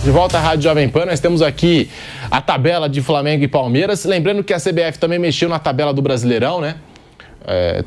De volta à Rádio Jovem Pan, nós temos aqui a tabela de Flamengo e Palmeiras. Lembrando que a CBF também mexeu na tabela do Brasileirão, né?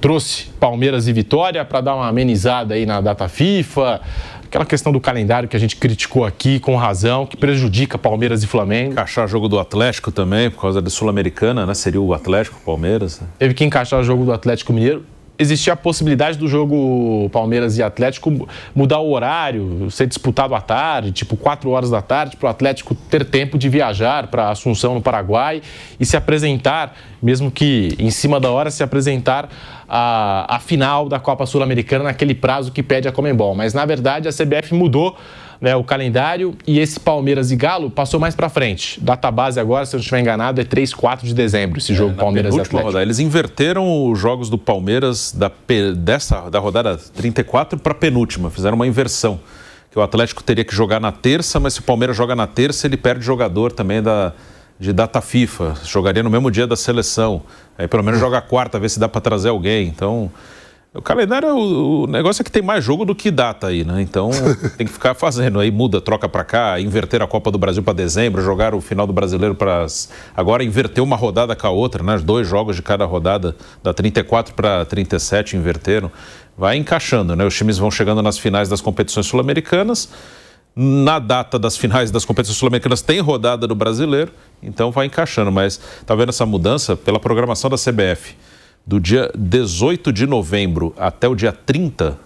Trouxe Palmeiras e Vitória para dar uma amenizada aí na data FIFA. Aquela questão do calendário que a gente criticou aqui com razão, que prejudica Palmeiras e Flamengo. Encaixar jogo do Atlético também, por causa da Sul-Americana, né? Seria o Atlético, Palmeiras. Teve que encaixar o jogo do Atlético Mineiro. Existia a possibilidade do jogo Palmeiras e Atlético mudar o horário, ser disputado à tarde, tipo 4 horas da tarde, para o Atlético ter tempo de viajar para Assunção, no Paraguai, e se apresentar, mesmo que em cima da hora, se apresentar a final da Copa Sul-Americana naquele prazo que pede a Conmebol. Mas, na verdade, a CBF mudou, né, o calendário, e esse Palmeiras e Galo passou mais para frente. Data base agora, se eu não estiver enganado, é 3, 4 de dezembro, esse jogo Palmeiras e Atlético. Rodada. Eles inverteram os jogos do Palmeiras da rodada 34 para a penúltima, fizeram uma inversão. Que o Atlético teria que jogar na terça, mas se o Palmeiras joga na terça, ele perde jogador também de data FIFA. Jogaria no mesmo dia da seleção. Aí pelo menos joga a quarta, ver se dá para trazer alguém. Então, o calendário, o negócio é que tem mais jogo do que data aí, né? Então tem que ficar fazendo. Aí muda, troca para cá, inverter a Copa do Brasil para dezembro, jogar o final do Brasileiro para... Agora inverter uma rodada com a outra, né? 2 jogos de cada rodada, da 34 para 37 inverteram. Vai encaixando, né? Os times vão chegando nas finais das competições sul-americanas. Na data das finais das competições sul-americanas tem rodada do Brasileiro, então vai encaixando. Mas tá vendo essa mudança pela programação da CBF? Do dia 18 de novembro até o dia 30,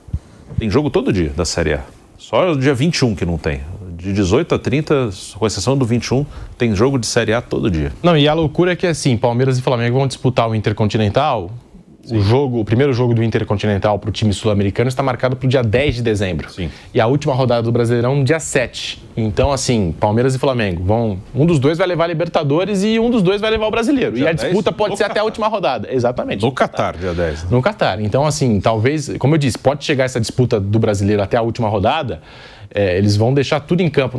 tem jogo todo dia da Série A. Só o dia 21 que não tem. De 18 a 30, com exceção do 21, tem jogo de Série A todo dia. Não, e a loucura é que, assim, Palmeiras e Flamengo vão disputar o Intercontinental. O primeiro jogo do Intercontinental para o time sul-americano está marcado para o dia 10 de dezembro. Sim. E a última rodada do Brasileirão no dia 7. Então, assim, Palmeiras e Flamengo vão... Um dos dois vai levar a Libertadores e um dos dois vai levar o Brasileiro. Dia e a disputa 10, pode ser Catar. até a última rodada. Exatamente. No Catar, dia 10. Né? No Catar. Então, assim, talvez... Como eu disse, pode chegar essa disputa do Brasileiro até a última rodada. Eles vão deixar tudo em campo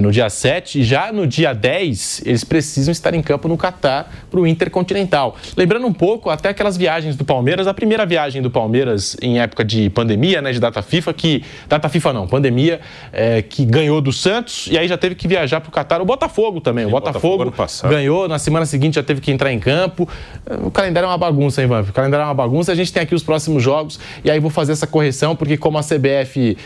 no dia 7 e já no dia 10 eles precisam estar em campo no Catar para o Intercontinental. Lembrando um pouco até aquelas viagens do Palmeiras, a primeira viagem do Palmeiras em época de pandemia, né, de data FIFA, pandemia, que ganhou do Santos e aí já teve que viajar para o Catar. O Botafogo também, o Botafogo ganhou, na semana seguinte já teve que entrar em campo. O calendário é uma bagunça, hein, Vanf? O calendário é uma bagunça, a gente tem aqui os próximos jogos e aí vou fazer essa correção porque como a CBF...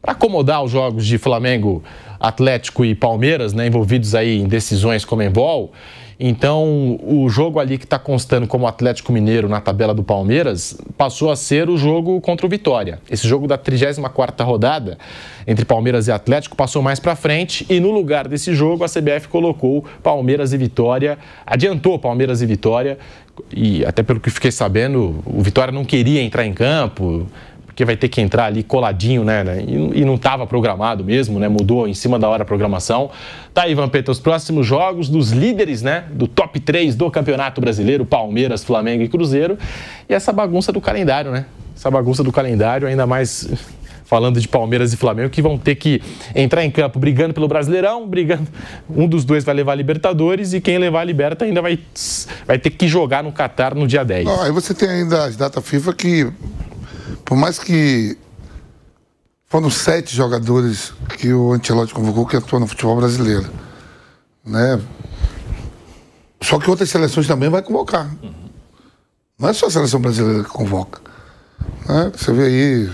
para acomodar os jogos de Flamengo, Atlético e Palmeiras, né, envolvidos aí em decisões Conmebol. Então, o jogo ali que está constando como Atlético Mineiro na tabela do Palmeiras passou a ser o jogo contra o Vitória. Esse jogo da 34ª rodada entre Palmeiras e Atlético passou mais para frente e no lugar desse jogo a CBF colocou Palmeiras e Vitória, adiantou Palmeiras e Vitória e até pelo que fiquei sabendo, o Vitória não queria entrar em campo, porque vai ter que entrar ali coladinho, né? E não estava programado mesmo, né? Mudou em cima da hora a programação. Tá aí, Vampeta, os próximos jogos dos líderes, né? Do top 3 do Campeonato Brasileiro, Palmeiras, Flamengo e Cruzeiro. E essa bagunça do calendário, né? Essa bagunça do calendário, ainda mais falando de Palmeiras e Flamengo, que vão ter que entrar em campo brigando pelo Brasileirão, brigando. Um dos dois vai levar a Libertadores e quem levar a Liberta ainda vai ter que jogar no Catar no dia 10. Aí você tem ainda as datas FIFA que... Por mais que foram 7 jogadores que o Ancelotti convocou que atuam no futebol brasileiro, né? Só que outras seleções também vai convocar. Não é só a seleção brasileira que convoca, né? Você vê aí,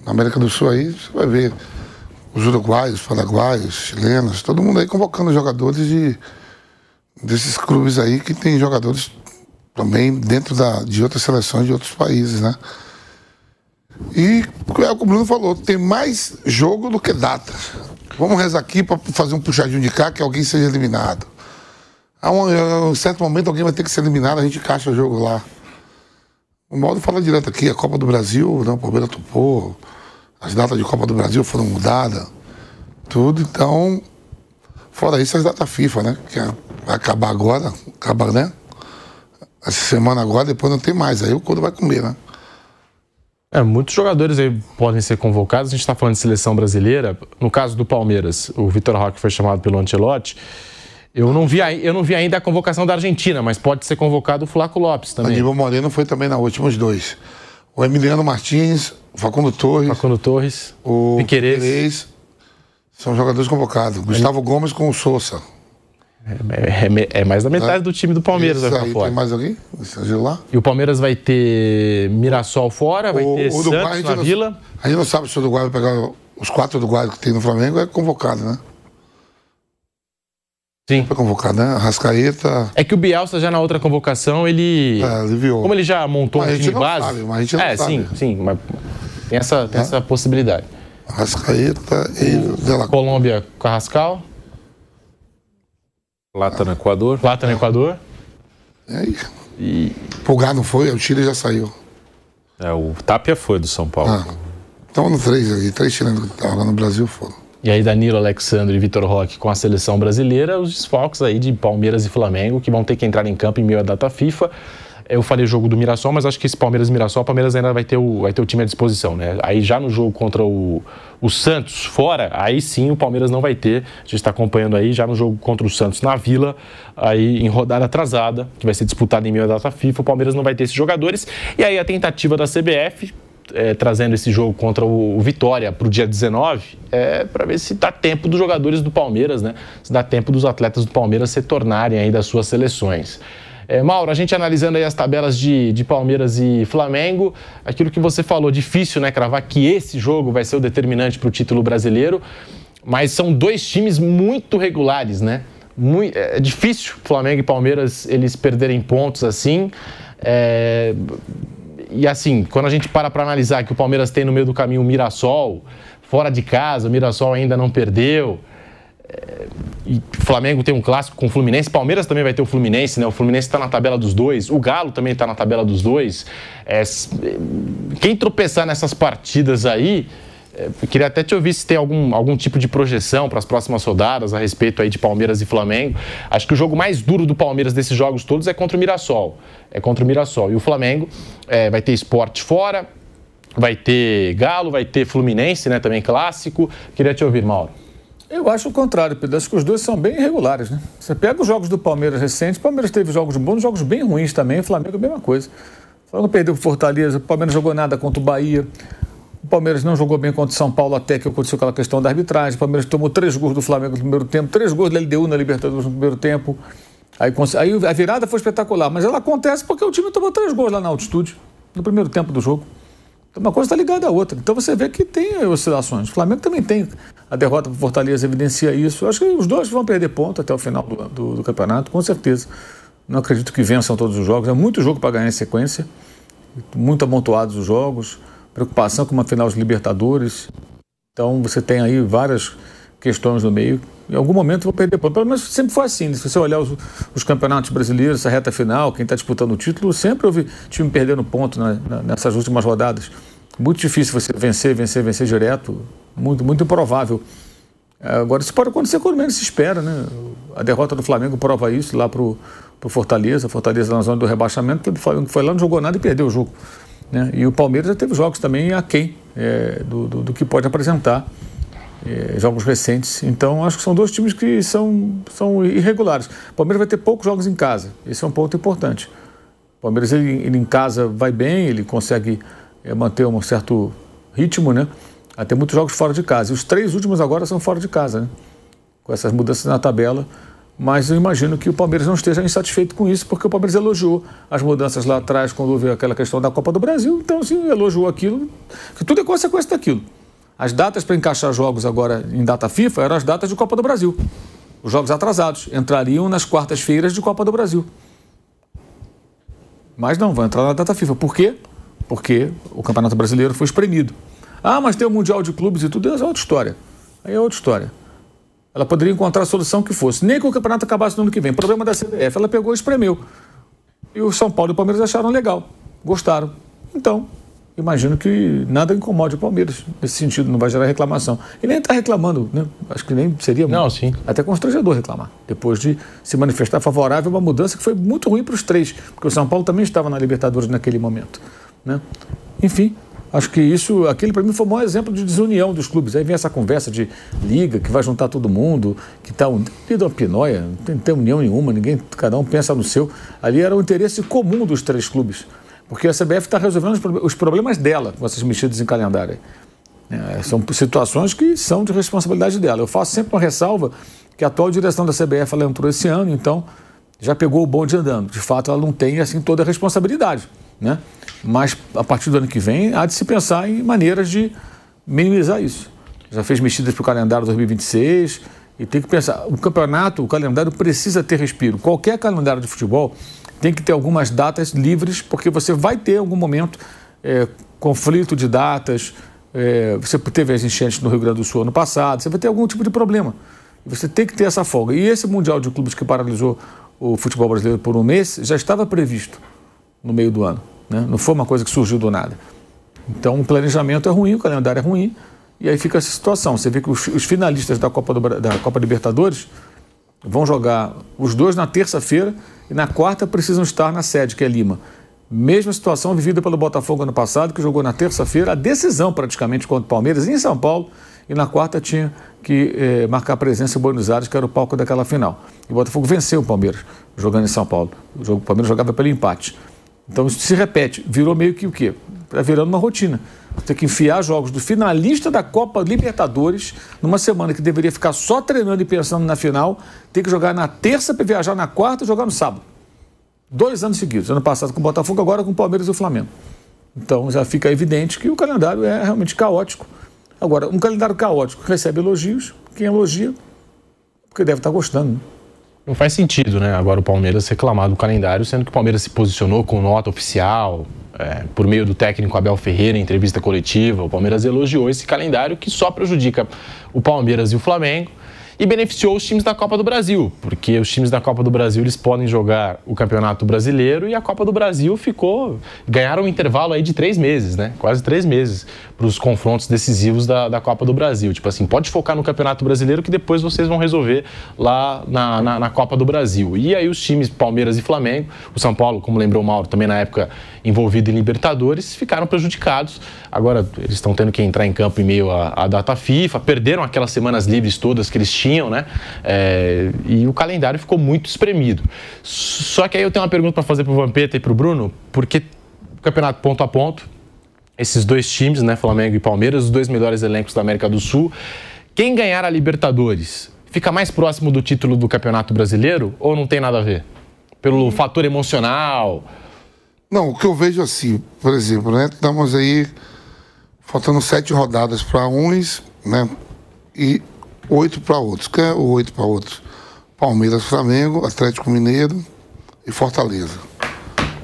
na América do Sul aí, você vai ver os uruguaios, paraguaios, chilenos, todo mundo aí convocando jogadores desses clubes aí que tem jogadores também dentro de outras seleções de outros países, né? E é o que o Bruno falou, tem mais jogo do que data. Vamos rezar aqui para fazer um puxadinho de cá que alguém seja eliminado. A um certo momento alguém vai ter que ser eliminado, a gente encaixa o jogo lá. O modo fala direto aqui, a Copa do Brasil, não, o Palmeiras topou, as datas de Copa do Brasil foram mudadas, tudo, então, fora isso as datas FIFA, né? Que vai acabar agora, né? Essa semana agora, depois não tem mais, aí o Couto vai comer, né? Muitos jogadores aí podem ser convocados. A gente está falando de seleção brasileira. No caso do Palmeiras, o Vitor Roque foi chamado pelo Ancelotti. Eu não vi ainda a convocação da Argentina, mas pode ser convocado o Flaco Lopes também. Aníbal Moreno foi também na última, os dois. O Emiliano Martins, o Facundo Torres. O Piquerez. São jogadores convocados. Gustavo Gomes com o Sousa. É mais da metade do time do Palmeiras vai ficar fora. Tem mais alguém? Lá? E o Palmeiras vai ter Mirassol fora, vai ter Santos na Vila. A gente não sabe se o Uruguai vai pegar os 4 uruguaios que tem no Flamengo, é convocado, né? Sim. Foi convocado, né? Arrascaeta. É que o Bielsa já na outra convocação, ele aliviou. Como ele já montou um time base. Sabe, mas a gente não sabe. Sim, mas tem essa possibilidade. Arrascaeta e De La Colômbia, Carrascal. Plata no Equador. Plata no Equador. E Pulgar não foi, o Chile já saiu. O Tapia foi do São Paulo. Então no 3 aqui, 3 chilenos que estavam lá no Brasil foram. E aí Danilo, Alexandre e Vitor Roque com a seleção brasileira, os desfalques aí de Palmeiras e Flamengo, que vão ter que entrar em campo em meio à data FIFA. Eu falei jogo do Mirassol, mas acho que esse Palmeiras e Mirassol, o Palmeiras ainda vai ter o time à disposição, né? Aí já no jogo contra o Santos fora, aí sim o Palmeiras não vai ter. A gente está acompanhando aí já no jogo contra o Santos na Vila, aí em rodada atrasada, que vai ser disputada em meio à data FIFA, o Palmeiras não vai ter esses jogadores. E aí a tentativa da CBF, trazendo esse jogo contra o Vitória para o dia 19, para ver se dá tempo dos jogadores do Palmeiras, né? Se dá tempo dos atletas do Palmeiras se tornarem aí das suas seleções. Mauro, a gente analisando aí as tabelas de Palmeiras e Flamengo, aquilo que você falou, difícil, né, cravar que esse jogo vai ser o determinante para o título brasileiro, mas são 2 times muito regulares, né? É difícil Flamengo e Palmeiras eles perderem pontos assim. E assim, quando a gente para analisar que o Palmeiras tem no meio do caminho o Mirassol, fora de casa, o Mirassol ainda não perdeu. E o Flamengo tem um clássico com o Fluminense, Palmeiras também vai ter o Fluminense, né? O Fluminense está na tabela dos 2, o Galo também está na tabela dos 2. Quem tropeçar nessas partidas aí, eu queria até te ouvir se tem algum tipo de projeção para as próximas rodadas a respeito aí de Palmeiras e Flamengo. Acho que o jogo mais duro do Palmeiras desses jogos todos é contra o Mirassol. E o Flamengo vai ter Sport fora, vai ter Galo, vai ter Fluminense, né? Também clássico. Queria te ouvir, Mauro. Eu acho o contrário, Pedro. Acho que os dois são bem irregulares, né? Você pega os jogos do Palmeiras recentes, o Palmeiras teve jogos bons, jogos bem ruins também, o Flamengo a mesma coisa. O Flamengo perdeu pro Fortaleza, o Palmeiras não jogou nada contra o Bahia, o Palmeiras não jogou bem contra o São Paulo até que aconteceu aquela questão da arbitragem, o Palmeiras tomou 3 gols do Flamengo no primeiro tempo, 3 gols da LDU na Libertadores no primeiro tempo, aí a virada foi espetacular, mas ela acontece porque o time tomou 3 gols lá na altitude, no primeiro tempo do jogo. Uma coisa está ligada à outra. Então você vê que tem oscilações. O Flamengo também tem. A derrota para o Fortaleza evidencia isso. Eu acho que os dois vão perder ponto até o final do campeonato, com certeza. Não acredito que vençam todos os jogos. É muito jogo para ganhar em sequência. Muito amontoados os jogos. Preocupação com uma final de Libertadores. Então você tem aí várias questões no meio. Em algum momento vão perder ponto. Pelo menos sempre foi assim. Se você olhar os campeonatos brasileiros, essa reta final, quem está disputando o título, sempre houve time perdendo ponto nessas últimas rodadas. Muito difícil você vencer direto. Muito, muito improvável. Agora, isso pode acontecer quando menos se espera, né? A derrota do Flamengo prova isso lá pro Fortaleza. Fortaleza na zona do rebaixamento. O Flamengo foi lá, não jogou nada e perdeu o jogo, né? E o Palmeiras já teve jogos também aquém do que pode apresentar. Jogos recentes. Então, acho que são 2 times que são irregulares. O Palmeiras vai ter poucos jogos em casa. Esse é um ponto importante. O Palmeiras, ele em casa vai bem, ele consegue manter um certo ritmo, né? Até muitos jogos fora de casa. E os 3 últimos agora são fora de casa, né? Com essas mudanças na tabela. Mas eu imagino que o Palmeiras não esteja insatisfeito com isso, porque o Palmeiras elogiou as mudanças lá atrás, quando houve aquela questão da Copa do Brasil. Então, sim, elogiou aquilo, que tudo é consequência daquilo. As datas para encaixar jogos agora em data FIFA eram as datas de Copa do Brasil. Os jogos atrasados entrariam nas quartas-feiras de Copa do Brasil. Mas não, vão entrar na data FIFA. Por quê? Porque o Campeonato Brasileiro foi espremido. Ah, mas tem o Mundial de Clubes e tudo, é outra história. Aí é outra história. Ela poderia encontrar a solução que fosse. Nem que o campeonato acabasse no ano que vem. Problema da CBF, ela pegou e espremeu. E o São Paulo e o Palmeiras acharam legal. Gostaram. Então, imagino que nada incomode o Palmeiras. Nesse sentido, não vai gerar reclamação. E nem está reclamando, né? Acho que nem seria sim. Até constrangedor reclamar. Depois de se manifestar favorável a uma mudança que foi muito ruim para os 3. Porque o São Paulo também estava na Libertadores naquele momento, né? Enfim, acho que aquele para mim foi o maior exemplo de desunião dos clubes. Aí vem essa conversa de liga, que vai juntar todo mundo, que está unido uma pinóia, não tem união nenhuma, cada um pensa no seu. Ali era o interesse comum dos 3 clubes. Porque a CBF está resolvendo os problemas dela com essas mexidas em calendário. São situações que são de responsabilidade dela. Eu faço sempre uma ressalva que a atual direção da CBF ela entrou esse ano, então já pegou o bonde andando. De fato, ela não tem assim toda a responsabilidade, né? Mas a partir do ano que vem há de se pensar em maneiras de minimizar isso. Já fez mexidas para o calendário 2026 e tem que pensar. O campeonato, o calendário precisa ter respiro. Qualquer calendário de futebol tem que ter algumas datas livres, porque você vai ter em algum momento conflito de datas. Você teve as enchentes no Rio Grande do Sul ano passado, você vai ter algum tipo de problema. Você tem que ter essa folga. E esse Mundial de Clubes que paralisou o futebol brasileiro por um mês já estava previsto no meio do ano, né? Não foi uma coisa que surgiu do nada. Então o planejamento é ruim, o calendário é ruim, e aí fica essa situação. Você vê que os finalistas da Copa Libertadores vão jogar os dois na terça-feira e na quarta precisam estar na sede, que é Lima. Mesma situação vivida pelo Botafogo ano passado, que jogou na terça-feira a decisão praticamente contra o Palmeiras em São Paulo, e na quarta tinha que marcar presença em Buenos Aires, que era o palco daquela final. E o Botafogo venceu o Palmeiras, jogando em São Paulo. O Palmeiras jogava pelo empate. Então isso se repete, virou meio que o quê? Está virando uma rotina. Você tem que enfiar jogos do finalista da Copa Libertadores numa semana que deveria ficar só treinando e pensando na final, tem que jogar na terça para viajar na quarta e jogar no sábado. 2 anos seguidos, ano passado com o Botafogo, agora com o Palmeiras e o Flamengo. Então já fica evidente que o calendário é realmente caótico. Agora, um calendário caótico recebe elogios, quem elogia, porque deve estar gostando, né? Não faz sentido, né? Agora o Palmeiras reclamar do calendário, sendo que o Palmeiras se posicionou com nota oficial, por meio do técnico Abel Ferreira em entrevista coletiva. O Palmeiras elogiou esse calendário que só prejudica o Palmeiras e o Flamengo e beneficiou os times da Copa do Brasil, porque os times da Copa do Brasil eles podem jogar o Campeonato Brasileiro e a Copa do Brasil ganharam um intervalo aí de 3 meses, né? Quase 3 meses para os confrontos decisivos da Copa do Brasil. Tipo assim, pode focar no Campeonato Brasileiro que depois vocês vão resolver lá na Copa do Brasil. E aí os times Palmeiras e Flamengo, o São Paulo, como lembrou o Mauro, também na época envolvido em Libertadores, ficaram prejudicados. Agora eles estão tendo que entrar em campo em meio à data FIFA, perderam aquelas semanas livres todas que eles tinham, né? E o calendário ficou muito espremido. Só que aí eu tenho uma pergunta para fazer para o Vampeta e para o Bruno, porque o campeonato ponto a ponto, esses dois times, né, Flamengo e Palmeiras, os 2 melhores elencos da América do Sul, quem ganhar a Libertadores fica mais próximo do título do Campeonato Brasileiro ou não tem nada a ver? Pelo fator emocional? Não, o que eu vejo assim, por exemplo, né? Estamos aí faltando 7 rodadas para uns, né? E 8 para outros. Que é o 8 para outros? Palmeiras, Flamengo, Atlético Mineiro e Fortaleza.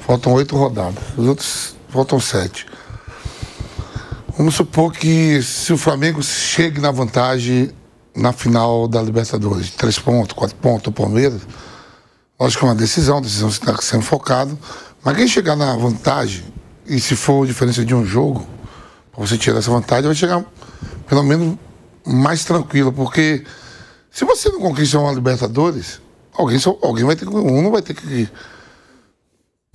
Faltam 8 rodadas. Os outros faltam 7. Vamos supor que se o Flamengo chegue na vantagem na final da Libertadores, 3 pontos, 4 pontos, o Palmeiras, lógico que é uma decisão está sendo focado, mas quem chegar na vantagem, e se for diferença de um jogo, para você tirar essa vantagem, vai chegar pelo menos mais tranquilo, porque se você não conquistar uma Libertadores, alguém vai ter que,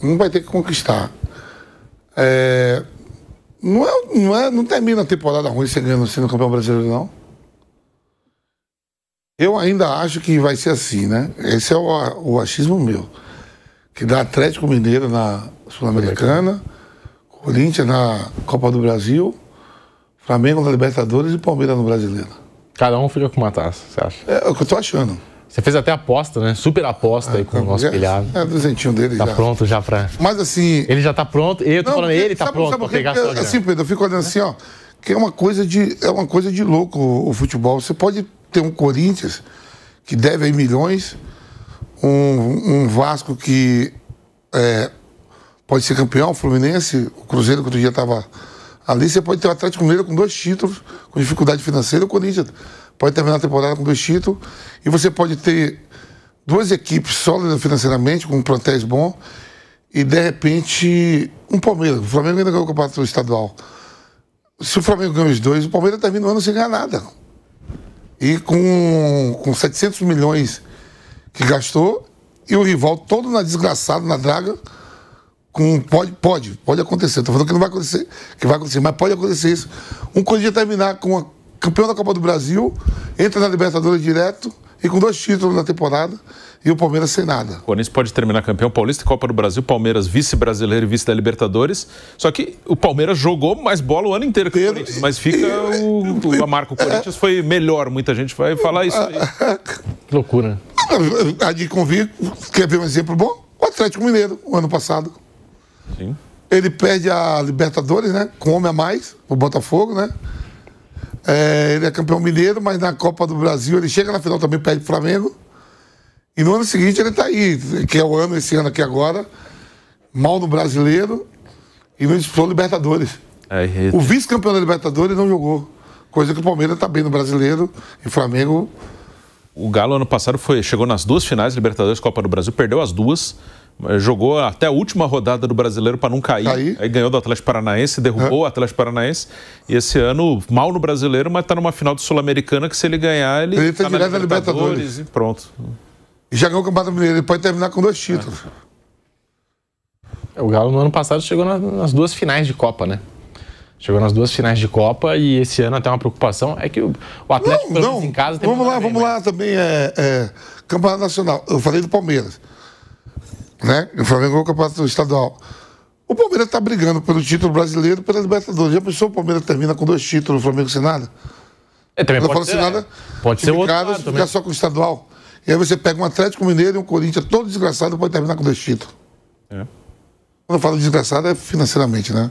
não vai ter que conquistar. Não termina a temporada ruim você ganhando assim no Campeão Brasileiro, não. Eu ainda acho que vai ser assim, né? Esse é o achismo meu. Que dá Atlético Mineiro na Sul-Americana, Corinthians na Copa do Brasil, Flamengo na Libertadores e Palmeiras no Brasileiro. Cada um fica com uma taça, você acha? É o que eu tô achando. Você fez até aposta, né? Super aposta aí com o nosso pilhado. É do dentinho dele já. Tá pronto já pra... Mas assim... Ele já tá pronto, eu tô falando, ele tá pronto pra pegar a sua grana. Assim, Pedro, eu fico olhando assim, ó, que é uma coisa de louco o futebol. Você pode ter um Corinthians que deve aí milhões, um Vasco que pode ser campeão, o Fluminense, o Cruzeiro que outro dia estava ali, você pode ter o Atlético Mineiro com 2 títulos, com dificuldade financeira, o Corinthians pode terminar a temporada com 2 títulos, e você pode ter 2 equipes sólidas financeiramente, com um plantéis bom, e de repente um Palmeiras. O Flamengo ainda ganhou o campeonato estadual. Se o Flamengo ganha os 2, o Palmeiras termina o ano sem ganhar nada. E com 700 milhões que gastou, e o rival todo na desgraçado, na draga, pode acontecer. Estou falando que não vai acontecer, mas pode acontecer isso. Um Corinthians terminar com a campeão da Copa do Brasil, entra na Libertadores direto e com 2 títulos na temporada, e o Palmeiras sem nada. O Corinthians pode terminar campeão paulista e Copa do Brasil, Palmeiras vice-brasileiro e vice da Libertadores. Só que o Palmeiras jogou mais bola o ano inteiro que o Corinthians, mas fica a marca. O Corinthians foi melhor, muita gente vai falar isso aí. Que loucura. A de convir, quer ver um exemplo bom? O Atlético Mineiro, o ano passado. Sim. Ele perde a Libertadores, né? Com homem a mais, o Botafogo, né? Ele é campeão mineiro, mas na Copa do Brasil ele chega na final também, perde o Flamengo. E no ano seguinte ele tá aí, que é o ano, esse ano aqui agora, mal no Brasileiro e não disputou Libertadores. O vice-campeão da Libertadores não jogou. Coisa que o Palmeiras tá bem no Brasileiro e o Flamengo... O Galo ano passado chegou nas 2 finais, Libertadores e Copa do Brasil, perdeu as 2, jogou até a última rodada do Brasileiro para não cair. Aí ganhou do Atlético Paranaense, derrubou o Atlético Paranaense. E esse ano, mal no Brasileiro, mas tá numa final do Sul-Americana que se ele ganhar, ele tá direto na Libertadores. E pronto. E já ganhou o Campeonato Mineiro, ele pode terminar com 2 títulos. O Galo no ano passado chegou nas 2 finais de Copa, né? Chegou nas 2 finais de Copa e esse ano até uma preocupação é que o Atlético não, em casa tem vamos lá também, Campeonato Nacional. Eu falei do Palmeiras, né? O Flamengo é o Campeonato Estadual. O Palmeiras está brigando pelo título brasileiro e pela Libertadores. Já pensou o Palmeiras termina com 2 títulos, o Flamengo sem nada? Também pode ser, nada, pode ser outro lado, ficar só com o estadual. E aí você pega um Atlético Mineiro e um Corinthians todo desgraçado e pode terminar com 2 títulos. Quando eu falo desgraçado é financeiramente, né?